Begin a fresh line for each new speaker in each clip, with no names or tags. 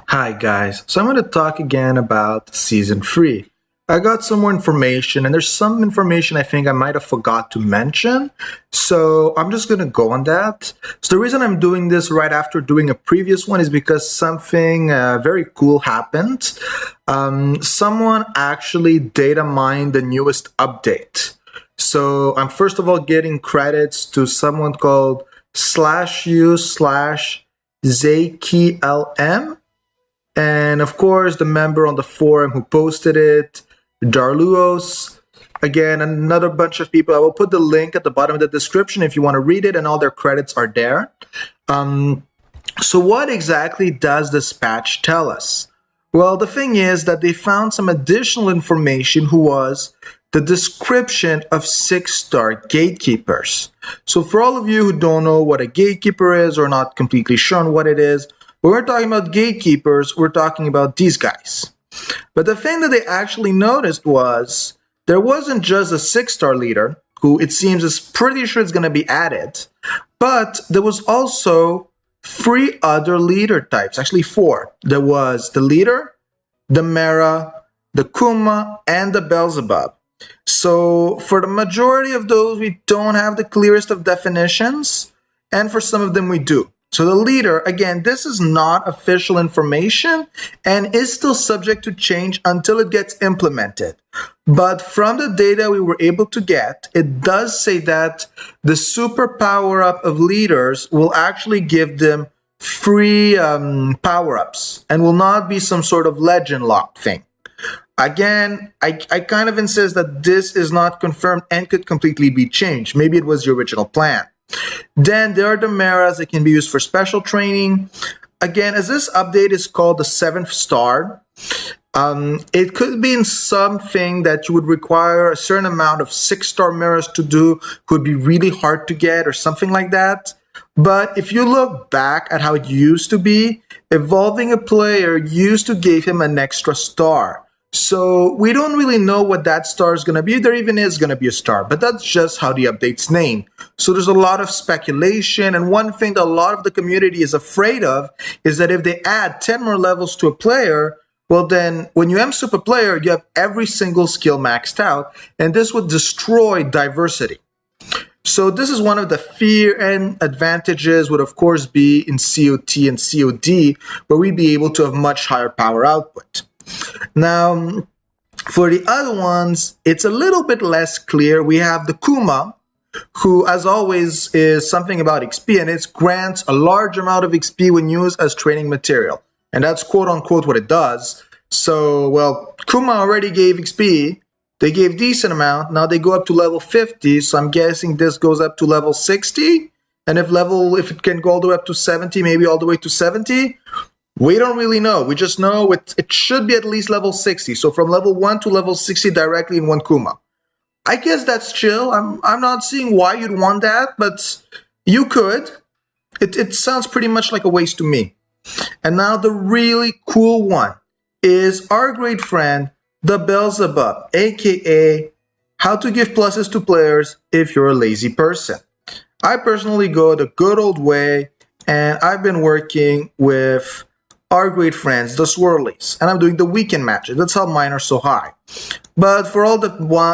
Hi guys, so I'm going to talk again about season 3. I got some more information and there's some information I think I might have forgot to mention, so I'm just going to go on that. So the reason I'm doing this right after doing a previous one is because something very cool happened. Someone actually data mined the newest update. So I'm first of all getting credits to someone called /u/ZKLM. And of course, the member on the forum who posted it, Darluos. Again, another bunch of people. I will put the link at the bottom of the description if you want to read it, and all their credits are there. So what exactly does this patch tell us? Well, the thing is that they found some additional information who was the description of 6-star gatekeepers. So for all of you who don't know what a gatekeeper is or not completely sure on what it is, when we're talking about gatekeepers, we're talking about these guys. But the thing that they actually noticed was there wasn't just a 6-star leader, who it seems is pretty sure is going to be added, but there was also 3 other leader types, actually 4. There was the leader, the Mera, the Kuma, and the Beelzebub. So for the majority of those, we don't have the clearest of definitions, and for some of them we do. So the leader, again, this is not official information and is still subject to change until it gets implemented. But from the data we were able to get, it does say that the super power-up of leaders will actually give them free power-ups and will not be some sort of legend lock thing. Again, I kind of insist that this is not confirmed and could completely be changed. Maybe it was the original plan. Then there are the Meras that can be used for special training. Again, as this update is called the 7th star, it could be in something that you would require a certain amount of 6-star Meras to do, could be really hard to get or something like that. But if you look back at how it used to be, evolving a player used to give him an extra star. So we don't really know what that star is going to be. There even is going to be a star, but that's just how the update's named. So there's a lot of speculation, and one thing that a lot of the community is afraid of is that if they add 10 more levels to a player, well then when you M-Sup a player, you have every single skill maxed out, and this would destroy diversity. So this is one of the fear and advantages would of course be in COT and COD, where we'd be able to have much higher power output. Now, for the other ones, it's a little bit less clear. We have the Kuma, who, as always, is something about XP, and it grants a large amount of XP when used as training material. And that's quote-unquote what it does. So, well, Kuma already gave XP. They gave decent amount. Now they go up to level 50, so I'm guessing this goes up to level 60. And if it can go all the way up to 70, maybe all the way to 70, we don't really know. We just know it should be at least level 60. So from level 1 to level 60 directly in one Kuma. I guess that's chill. I'm not seeing why you'd want that, but you could. It sounds pretty much like a waste to me. And now the really cool one is our great friend, the Beelzebub, aka how to give pluses to players if you're a lazy person. I personally go the good old way, and I've been working with our great friends, the Swirlies, and I'm doing the weekend matches. That's how mine are so high. But for all the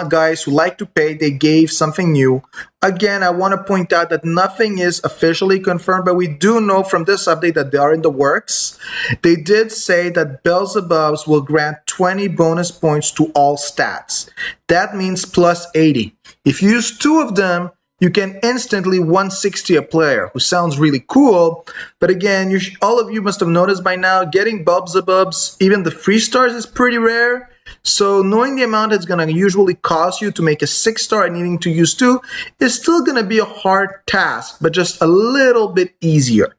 guys who like to pay, they gave something new. Again, I want to point out that nothing is officially confirmed, but we do know from this update that they are in the works. They did say that Beelzebubs will grant 20 bonus points to all stats. That means plus 80. If you use 2 of them, you can instantly 160 a player, which sounds really cool. But again, all of you must have noticed by now, getting Beelzebubs, even the 3 stars, is pretty rare. So knowing the amount it's going to usually cost you to make a 6-star and needing to use 2 is still going to be a hard task, but just a little bit easier.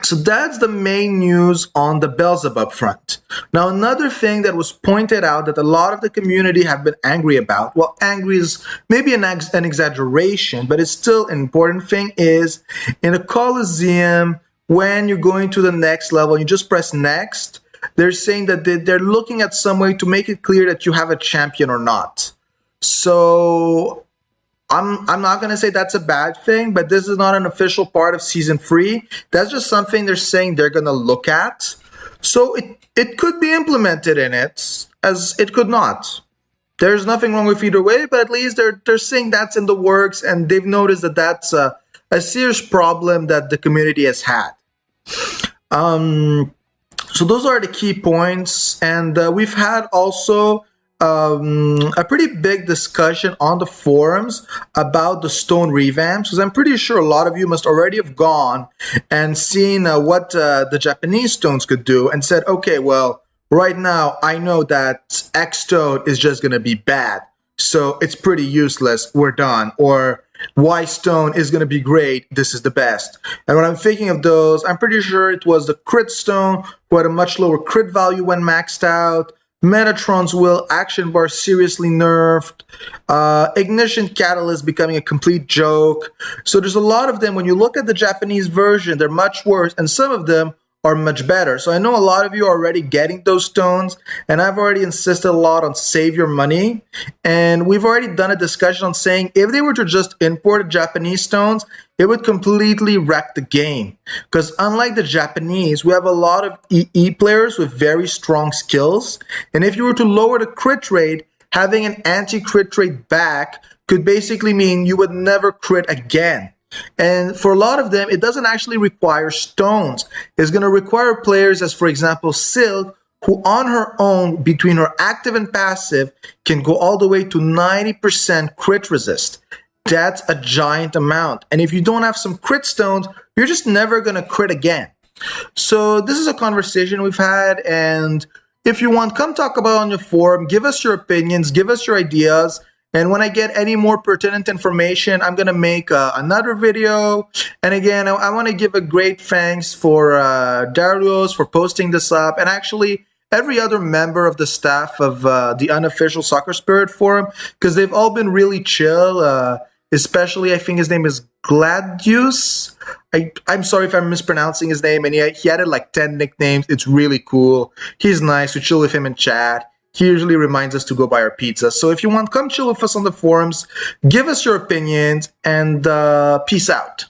So that's the main news on the Beelzebub front. Now, another thing that was pointed out that a lot of the community have been angry about, well, angry is maybe an exaggeration, but it's still an important thing, is in a Coliseum, when you're going to the next level, you just press next, they're saying that they're looking at some way to make it clear that you have a champion or not. So I'm not gonna say that's a bad thing, but this is not an official part of season 3. That's just something they're saying they're gonna look at. So it could be implemented in it, as it could not. There's nothing wrong with either way, but at least they're saying that's in the works, and they've noticed that that's a serious problem that the community has had. So those are the key points, and we've had also a pretty big discussion on the forums about the stone revamps, because I'm pretty sure a lot of you must already have gone and seen what the Japanese stones could do and said, okay, well, right now I know that X stone is just going to be bad, so it's pretty useless, we're done. Or Y stone is going to be great, this is the best. And when I'm thinking of those, I'm pretty sure it was the crit stone, who had a much lower crit value when maxed out, Metatron's Will action bar seriously nerfed, Ignition Catalyst becoming a complete joke. So there's a lot of them. When you look at the Japanese version, they're much worse, and some of them are much better. So I know a lot of you are already getting those stones, and I've already insisted a lot on save your money. And we've already done a discussion on saying if they were to just import Japanese stones, it would completely wreck the game. Because unlike the Japanese, we have a lot of EE players with very strong skills. And if you were to lower the crit rate, having an anti-crit rate back could basically mean you would never crit again. And for a lot of them, it doesn't actually require stones. It's going to require players as, for example, Silk, who on her own, between her active and passive, can go all the way to 90% crit resist. That's a giant amount. And if you don't have some crit stones, you're just never going to crit again. So this is a conversation we've had, and if you want, come talk about it on your forum. Give us your opinions, give us your ideas. And when I get any more pertinent information, I'm going to make another video. And again, I want to give a great thanks for Darius for posting this up, and actually every other member of the staff of the unofficial Soccer Spirit forum, because they've all been really chill. Especially, I think his name is Gladius. I'm sorry if I'm mispronouncing his name, and he added like 10 nicknames. It's really cool. He's nice. We chill with him in chat. He usually reminds us to go buy our pizza. So if you want, come chill with us on the forums. Give us your opinions, and peace out.